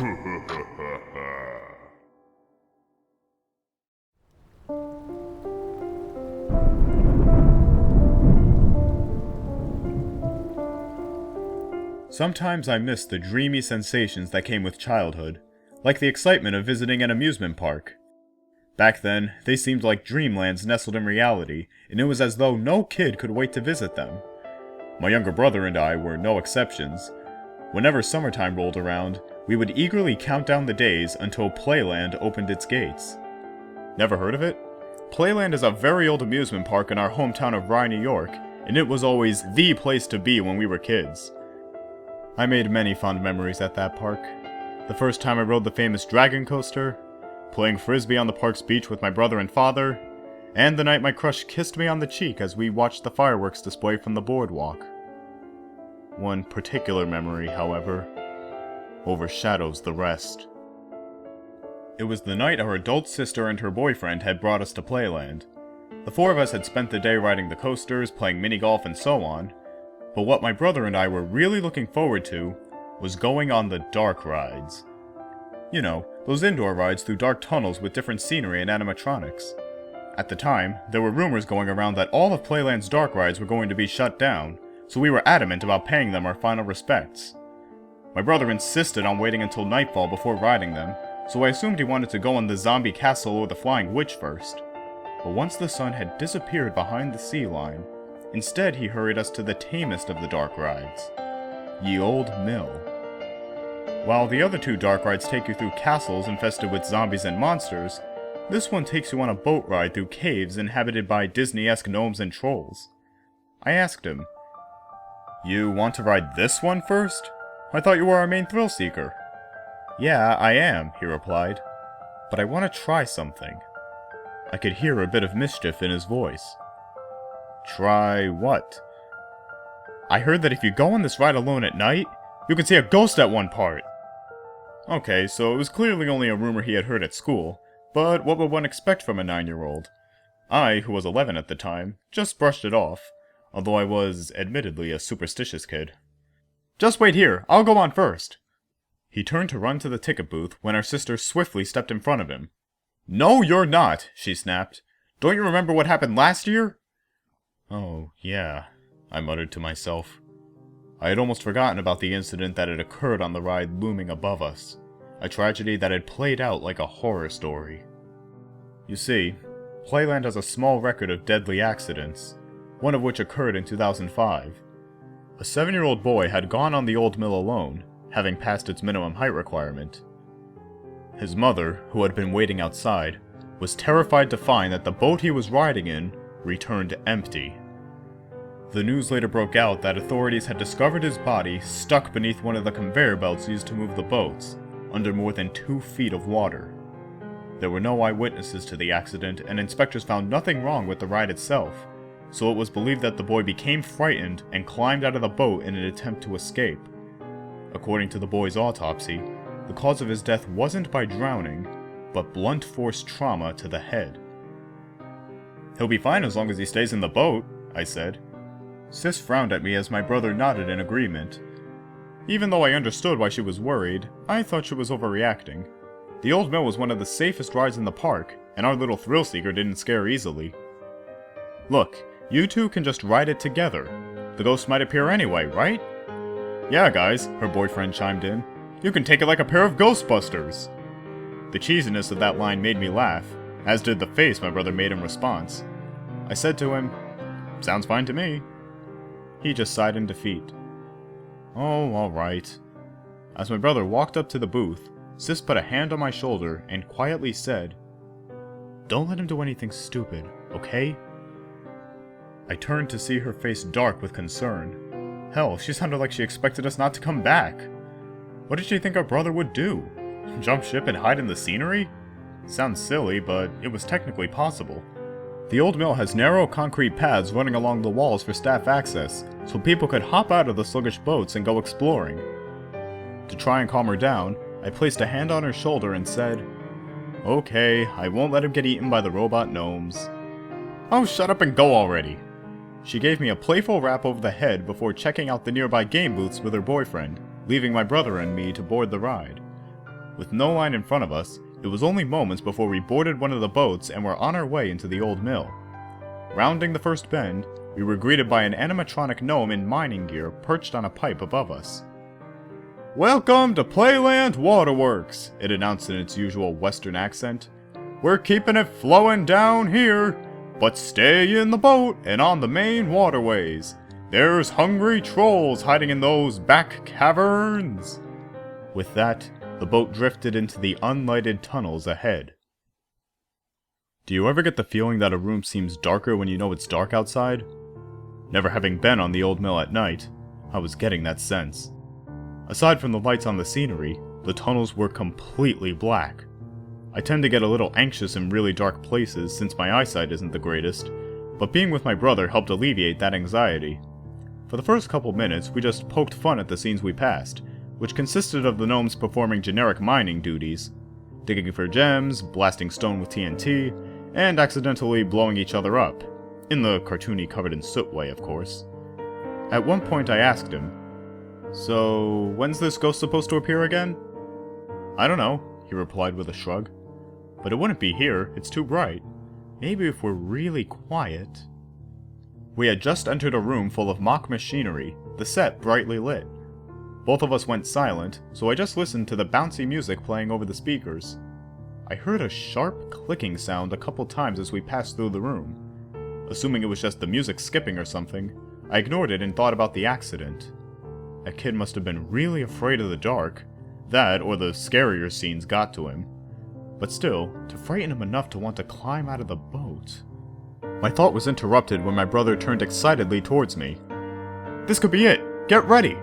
Sometimes I miss the dreamy sensations that came with childhood, like the excitement of visiting an amusement park. Back then, they seemed like dreamlands nestled in reality, and it was as though no kid could wait to visit them. My younger brother and I were no exceptions. Whenever summertime rolled around, we would eagerly count down the days until Playland opened its gates. Never heard of it? Playland is a very old amusement park in our hometown of Rye, New York, and it was always the place to be when we were kids. I made many fond memories at that park. The first time I rode the famous dragon coaster, playing frisbee on the park's beach with my brother and father, and the night my crush kissed me on the cheek as we watched the fireworks display from the boardwalk. One particular memory, however, overshadows the rest. It was the night our adult sister and her boyfriend had brought us to Playland. The four of us had spent the day riding the coasters, playing mini-golf, and so on, but what my brother and I were really looking forward to was going on the dark rides. You know, those indoor rides through dark tunnels with different scenery and animatronics. At the time, there were rumors going around that all of Playland's dark rides were going to be shut down, so we were adamant about paying them our final respects. My brother insisted on waiting until nightfall before riding them, so I assumed he wanted to go on the zombie castle or the flying witch first. But once the sun had disappeared behind the sea line, instead he hurried us to the tamest of the dark rides, Ye Old Mill. While the other two dark rides take you through castles infested with zombies and monsters, this one takes you on a boat ride through caves inhabited by Disney-esque gnomes and trolls. I asked him, "You want to ride this one first? I thought you were our main thrill seeker." "Yeah, I am," he replied, "but I want to try something." I could hear a bit of mischief in his voice. "Try what?" "I heard that if you go on this ride alone at night, you can see a ghost at one part." Okay, so it was clearly only a rumor he had heard at school, but what would one expect from a 9-year-old? I, who was 11 at the time, just brushed it off, although I was, admittedly, a superstitious kid. "Just wait here, I'll go on first." He turned to run to the ticket booth when our sister swiftly stepped in front of him. "No, you're not," she snapped. "Don't you remember what happened last year?" "Oh, yeah," I muttered to myself. I had almost forgotten about the incident that had occurred on the ride looming above us, a tragedy that had played out like a horror story. You see, Playland has a small record of deadly accidents, one of which occurred in 2005. A 7-year-old boy had gone on the old mill alone, having passed its minimum height requirement. His mother, who had been waiting outside, was terrified to find that the boat he was riding in returned empty. The news later broke out that authorities had discovered his body stuck beneath one of the conveyor belts used to move the boats, under more than 2 feet of water. There were no eyewitnesses to the accident, and inspectors found nothing wrong with the ride itself, so it was believed that the boy became frightened and climbed out of the boat in an attempt to escape. According to the boy's autopsy, the cause of his death wasn't by drowning, but blunt force trauma to the head. "He'll be fine as long as he stays in the boat," I said. Sis frowned at me as my brother nodded in agreement. Even though I understood why she was worried, I thought she was overreacting. The old mill was one of the safest rides in the park, and our little thrill seeker didn't scare easily. "Look, you two can just ride it together. The ghost might appear anyway, right?" "Yeah, guys," her boyfriend chimed in. "You can take it like a pair of Ghostbusters." The cheesiness of that line made me laugh, as did the face my brother made in response. I said to him, "Sounds fine to me." He just sighed in defeat. "Oh, alright." As my brother walked up to the booth, Sis put a hand on my shoulder and quietly said, "Don't let him do anything stupid, okay?" I turned to see her face dark with concern. Hell, she sounded like she expected us not to come back. What did she think our brother would do? Jump ship and hide in the scenery? Sounds silly, but it was technically possible. The old mill has narrow concrete paths running along the walls for staff access, so people could hop out of the sluggish boats and go exploring. To try and calm her down, I placed a hand on her shoulder and said, "Okay, I won't let him get eaten by the robot gnomes." "Oh, shut up and go already!" She gave me a playful rap over the head before checking out the nearby game booths with her boyfriend, leaving my brother and me to board the ride. With no line in front of us, it was only moments before we boarded one of the boats and were on our way into the old mill. Rounding the first bend, we were greeted by an animatronic gnome in mining gear perched on a pipe above us. "Welcome to Playland Waterworks," it announced in its usual western accent. "We're keeping it flowing down here, but stay in the boat and on the main waterways. There's hungry trolls hiding in those back caverns." With that, the boat drifted into the unlighted tunnels ahead. Do you ever get the feeling that a room seems darker when you know it's dark outside? Never having been on the old mill at night, I was getting that sense. Aside from the lights on the scenery, the tunnels were completely black. I tend to get a little anxious in really dark places since my eyesight isn't the greatest, but being with my brother helped alleviate that anxiety. For the first couple minutes, we just poked fun at the scenes we passed, which consisted of the gnomes performing generic mining duties, digging for gems, blasting stone with TNT, and accidentally blowing each other up, in the cartoony covered in soot way, of course. At one point I asked him, "So, when's this ghost supposed to appear again?" "I don't know," he replied with a shrug. "But it wouldn't be here, it's too bright. Maybe if we're really quiet." We had just entered a room full of mock machinery, the set brightly lit. Both of us went silent, so I just listened to the bouncy music playing over the speakers. I heard a sharp clicking sound a couple times as we passed through the room. Assuming it was just the music skipping or something, I ignored it and thought about the accident. That kid must have been really afraid of the dark. That, or the scarier scenes got to him. But still, to frighten him enough to want to climb out of the boat. My thought was interrupted when my brother turned excitedly towards me. "This could be it! Get ready!"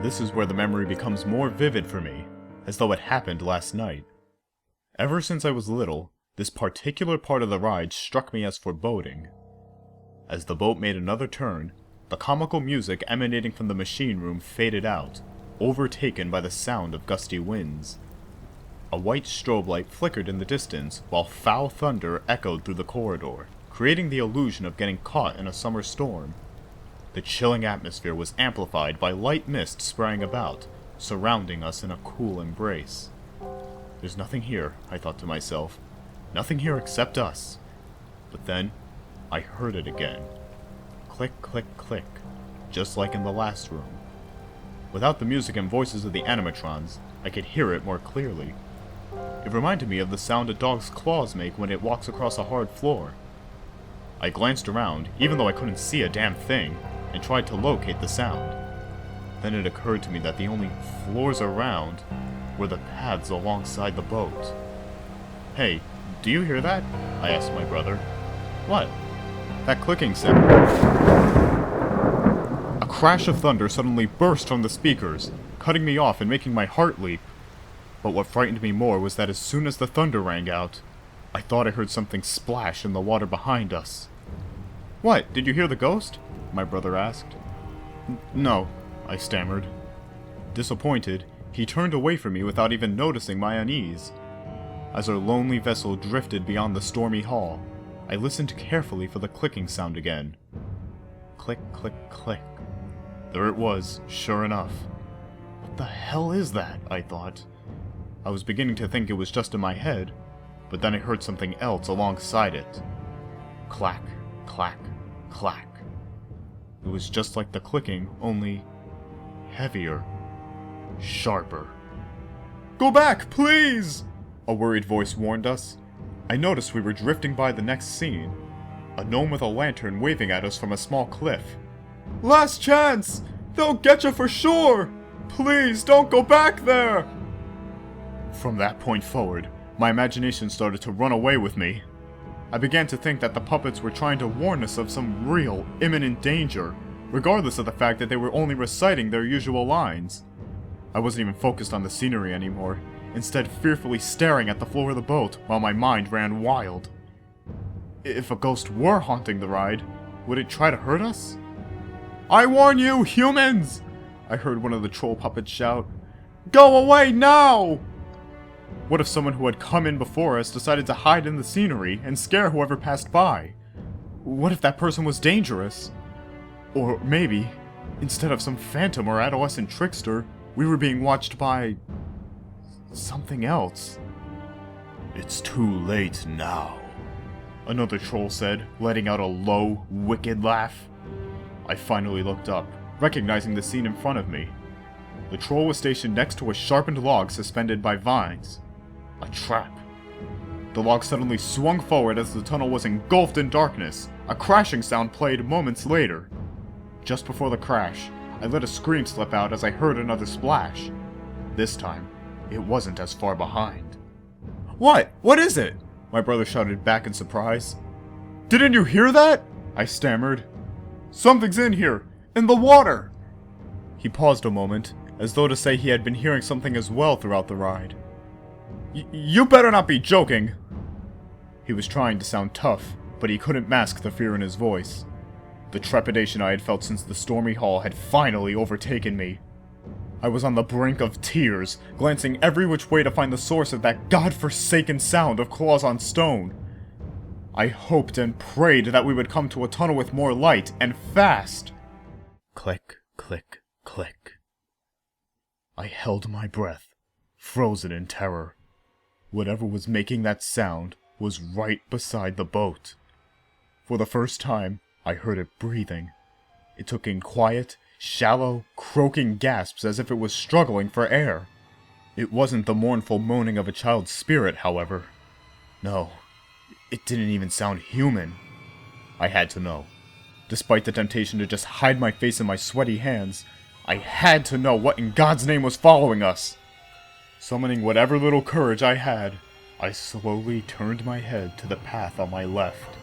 This is where the memory becomes more vivid for me, as though it happened last night. Ever since I was little, this particular part of the ride struck me as foreboding. As the boat made another turn, the comical music emanating from the machine room faded out, overtaken by the sound of gusty winds. A white strobe light flickered in the distance, while foul thunder echoed through the corridor, creating the illusion of getting caught in a summer storm. The chilling atmosphere was amplified by light mist spraying about, surrounding us in a cool embrace. There's nothing here, I thought to myself. Nothing here except us. But then, I heard it again. Click, click, click, just like in the last room. Without the music and voices of the animatrons, I could hear it more clearly. It reminded me of the sound a dog's claws make when it walks across a hard floor. I glanced around, even though I couldn't see a damn thing, and tried to locate the sound. Then it occurred to me that the only floors around were the paths alongside the boat. "Hey, do you hear that?" I asked my brother. "What?" "That clicking sound." A crash of thunder suddenly burst from the speakers, cutting me off and making my heart leap. But what frightened me more was that as soon as the thunder rang out, I thought I heard something splash in the water behind us. "What, did you hear the ghost?" my brother asked. No, I stammered. Disappointed, he turned away from me without even noticing my unease. As our lonely vessel drifted beyond the stormy hall, I listened carefully for the clicking sound again. Click, click, click. There it was, sure enough. What the hell is that? I thought. I was beginning to think it was just in my head, but then I heard something else alongside it. Clack, clack, clack. It was just like the clicking, only heavier, sharper. "Go back, please!" a worried voice warned us. I noticed we were drifting by the next scene. A gnome with a lantern waving at us from a small cliff. "Last chance! They'll get you for sure! Please don't go back there!" From that point forward, my imagination started to run away with me. I began to think that the puppets were trying to warn us of some real, imminent danger, regardless of the fact that they were only reciting their usual lines. I wasn't even focused on the scenery anymore, instead fearfully staring at the floor of the boat while my mind ran wild. If a ghost were haunting the ride, would it try to hurt us? "I warn you, humans!" I heard one of the troll puppets shout. "Go away now!" What if someone who had come in before us decided to hide in the scenery and scare whoever passed by? What if that person was dangerous? Or maybe, instead of some phantom or adolescent trickster, we were being watched by... It's something else. It's too late now, another troll said, letting out a low, wicked laugh. I finally looked up, recognizing the scene in front of me. The troll was stationed next to a sharpened log suspended by vines. A trap. The log suddenly swung forward as the tunnel was engulfed in darkness. A crashing sound played moments later. Just before the crash, I let a scream slip out as I heard another splash. This time, it wasn't as far behind. "What? What is it?" my brother shouted back in surprise. "Didn't you hear that?" I stammered. "Something's in here! In the water!" He paused a moment, as though to say he had been hearing something as well throughout the ride. You better not be joking!" He was trying to sound tough, but he couldn't mask the fear in his voice. The trepidation I had felt since the stormy hall had finally overtaken me. I was on the brink of tears, glancing every which way to find the source of that godforsaken sound of claws on stone. I hoped and prayed that we would come to a tunnel with more light, and fast. Click, click, click. I held my breath, frozen in terror. Whatever was making that sound was right beside the boat. For the first time, I heard it breathing. It took in quiet, shallow, croaking gasps as if it was struggling for air. It wasn't the mournful moaning of a child's spirit, however. No, it didn't even sound human. I had to know. Despite the temptation to just hide my face in my sweaty hands, I had to know what in God's name was following us. Summoning whatever little courage I had, I slowly turned my head to the path on my left.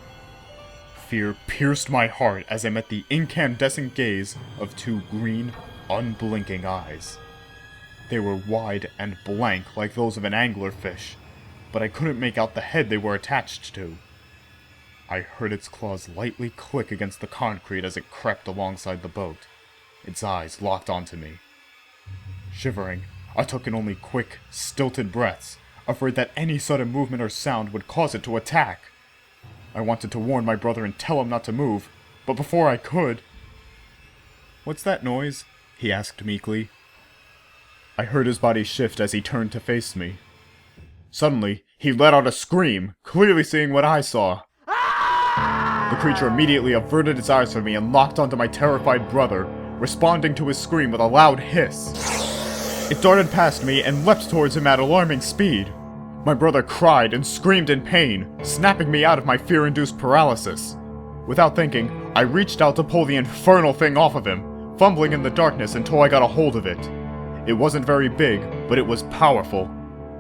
Fear pierced my heart as I met the incandescent gaze of two green, unblinking eyes. They were wide and blank like those of an anglerfish, but I couldn't make out the head they were attached to. I heard its claws lightly click against the concrete as it crept alongside the boat. Its eyes locked onto me. Shivering, I took in only quick, stilted breaths, afraid that any sudden movement or sound would cause it to attack. I wanted to warn my brother and tell him not to move, but before I could... "What's that noise?" he asked meekly. I heard his body shift as he turned to face me. Suddenly, he let out a scream, clearly seeing what I saw. The creature immediately averted its eyes from me and locked onto my terrified brother, responding to his scream with a loud hiss. It darted past me and leapt towards him at alarming speed. My brother cried and screamed in pain, snapping me out of my fear-induced paralysis. Without thinking, I reached out to pull the infernal thing off of him, fumbling in the darkness until I got a hold of it. It wasn't very big, but it was powerful.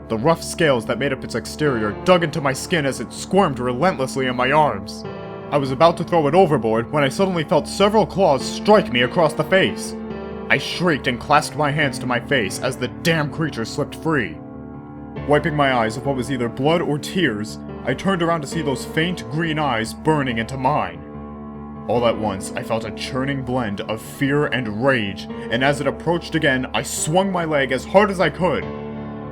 The rough scales that made up its exterior dug into my skin as it squirmed relentlessly in my arms. I was about to throw it overboard when I suddenly felt several claws strike me across the face. I shrieked and clasped my hands to my face as the damn creature slipped free. Wiping my eyes of what was either blood or tears, I turned around to see those faint green eyes burning into mine. All at once, I felt a churning blend of fear and rage, and as it approached again, I swung my leg as hard as I could.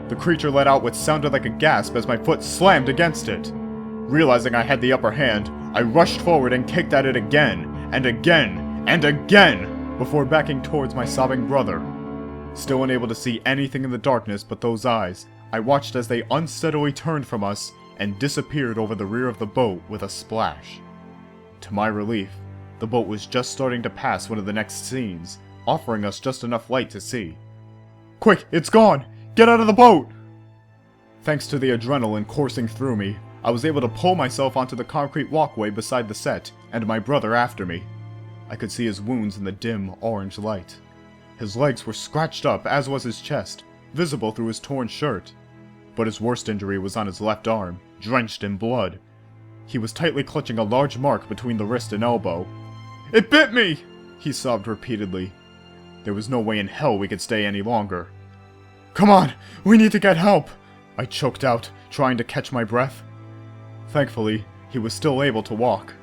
The creature let out what sounded like a gasp as my foot slammed against it. Realizing I had the upper hand, I rushed forward and kicked at it again, and again, and again, before backing towards my sobbing brother. Still unable to see anything in the darkness but those eyes, I watched as they unsteadily turned from us and disappeared over the rear of the boat with a splash. To my relief, the boat was just starting to pass one of the next scenes, offering us just enough light to see. "Quick, it's gone! Get out of the boat!" Thanks to the adrenaline coursing through me, I was able to pull myself onto the concrete walkway beside the set, and my brother after me. I could see his wounds in the dim, orange light. His legs were scratched up, as was his chest, visible through his torn shirt. But his worst injury was on his left arm, drenched in blood. He was tightly clutching a large mark between the wrist and elbow. "It bit me!" he sobbed repeatedly. There was no way in hell we could stay any longer. "Come on, we need to get help!" I choked out, trying to catch my breath. Thankfully, he was still able to walk.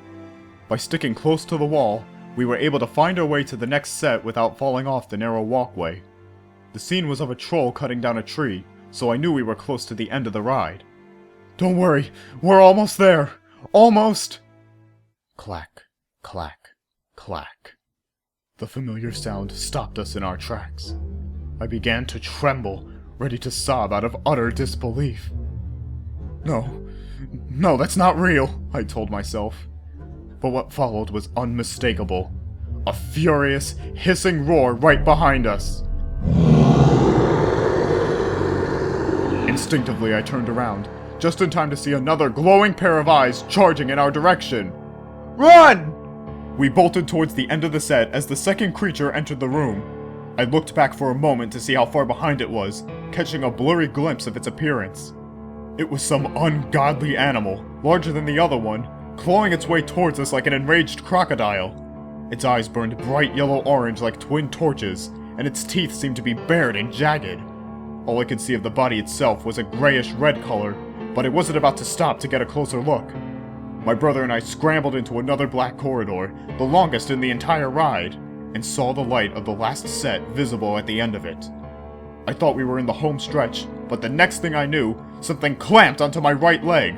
By sticking close to the wall, we were able to find our way to the next set without falling off the narrow walkway. The scene was of a troll cutting down a tree, so I knew we were close to the end of the ride. "Don't worry, we're almost there! Almost!" Clack, clack, clack. The familiar sound stopped us in our tracks. I began to tremble, ready to sob out of utter disbelief. No, that's not real, I told myself. But what followed was unmistakable. A furious, hissing roar right behind us. Instinctively, I turned around, just in time to see another glowing pair of eyes charging in our direction. Run! We bolted towards the end of the set as the second creature entered the room. I looked back for a moment to see how far behind it was, catching a blurry glimpse of its appearance. It was some ungodly animal, larger than the other one, clawing its way towards us like an enraged crocodile. Its eyes burned bright yellow-orange like twin torches, and its teeth seemed to be bared and jagged. All I could see of the body itself was a grayish-red color, but it wasn't about to stop to get a closer look. My brother and I scrambled into another black corridor, the longest in the entire ride, and saw the light of the last set visible at the end of it. I thought we were in the home stretch, but the next thing I knew, something clamped onto my right leg.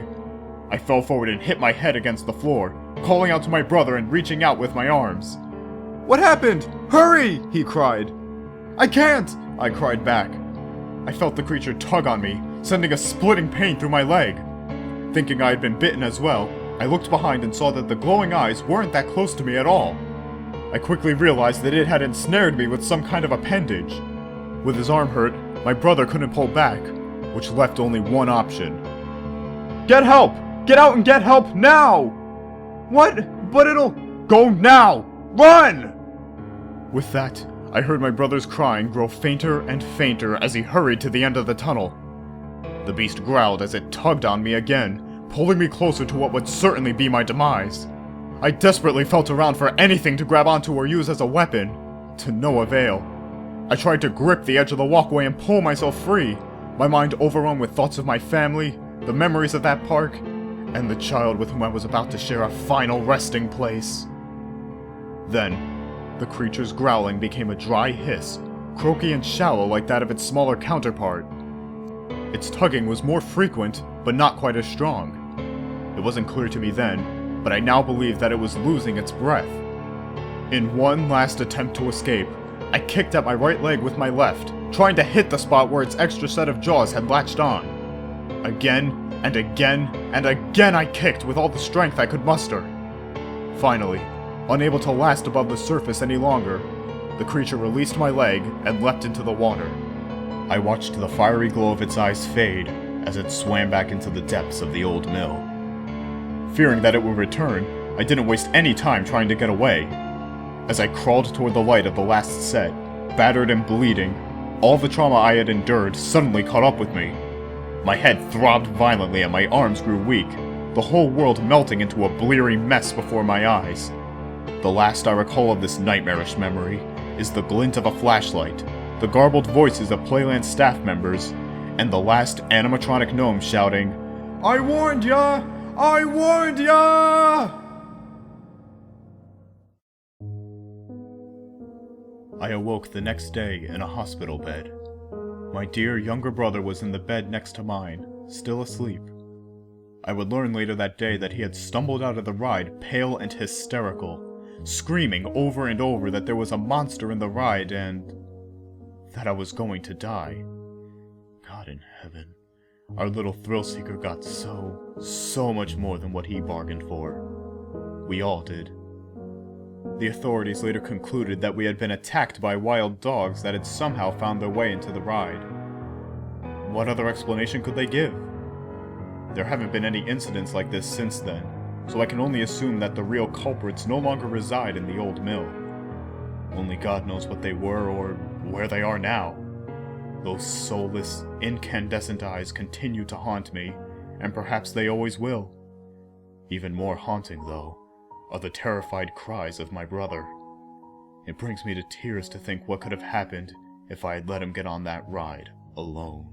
I fell forward and hit my head against the floor, calling out to my brother and reaching out with my arms. "What happened? Hurry!" he cried. "I can't!" I cried back. I felt the creature tug on me, sending a splitting pain through my leg. Thinking I had been bitten as well, I looked behind and saw that the glowing eyes weren't that close to me at all. I quickly realized that it had ensnared me with some kind of appendage. With his arm hurt, my brother couldn't pull back, which left only one option. "Get help! Get out and get help now!" "What? But it'll..." "Go now! Run!" With that, I heard my brother's crying grow fainter and fainter as he hurried to the end of the tunnel. The beast growled as it tugged on me again, pulling me closer to what would certainly be my demise. I desperately felt around for anything to grab onto or use as a weapon, to no avail. I tried to grip the edge of the walkway and pull myself free, my mind overrun with thoughts of my family, the memories of that park, and the child with whom I was about to share a final resting place. Then, the creature's growling became a dry hiss, croaky and shallow like that of its smaller counterpart. Its tugging was more frequent, but not quite as strong. It wasn't clear to me then, but I now believe that it was losing its breath. In one last attempt to escape, I kicked at my right leg with my left, trying to hit the spot where its extra set of jaws had latched on. Again, and again, and again I kicked with all the strength I could muster. Finally, unable to last above the surface any longer, the creature released my leg and leapt into the water. I watched the fiery glow of its eyes fade as it swam back into the depths of the old mill. Fearing that it would return, I didn't waste any time trying to get away. As I crawled toward the light of the last set, battered and bleeding, all the trauma I had endured suddenly caught up with me. My head throbbed violently and my arms grew weak, the whole world melting into a bleary mess before my eyes. The last I recall of this nightmarish memory is the glint of a flashlight, the garbled voices of Playland staff members, and the last animatronic gnome shouting, "I warned ya! I warned ya!" I awoke the next day in a hospital bed. My dear younger brother was in the bed next to mine, still asleep. I would learn later that day that he had stumbled out of the ride pale and hysterical, screaming over and over that there was a monster in the ride and that I was going to die. God in heaven, our little thrill-seeker got so much more than what he bargained for. We all did. The authorities later concluded that we had been attacked by wild dogs that had somehow found their way into the ride. What other explanation could they give? There haven't been any incidents like this since then, so I can only assume that the real culprits no longer reside in the old mill. Only God knows what they were or where they are now. Those soulless, incandescent eyes continue to haunt me, and perhaps they always will. Even more haunting, though, are the terrified cries of my brother. It brings me to tears to think what could have happened if I had let him get on that ride alone.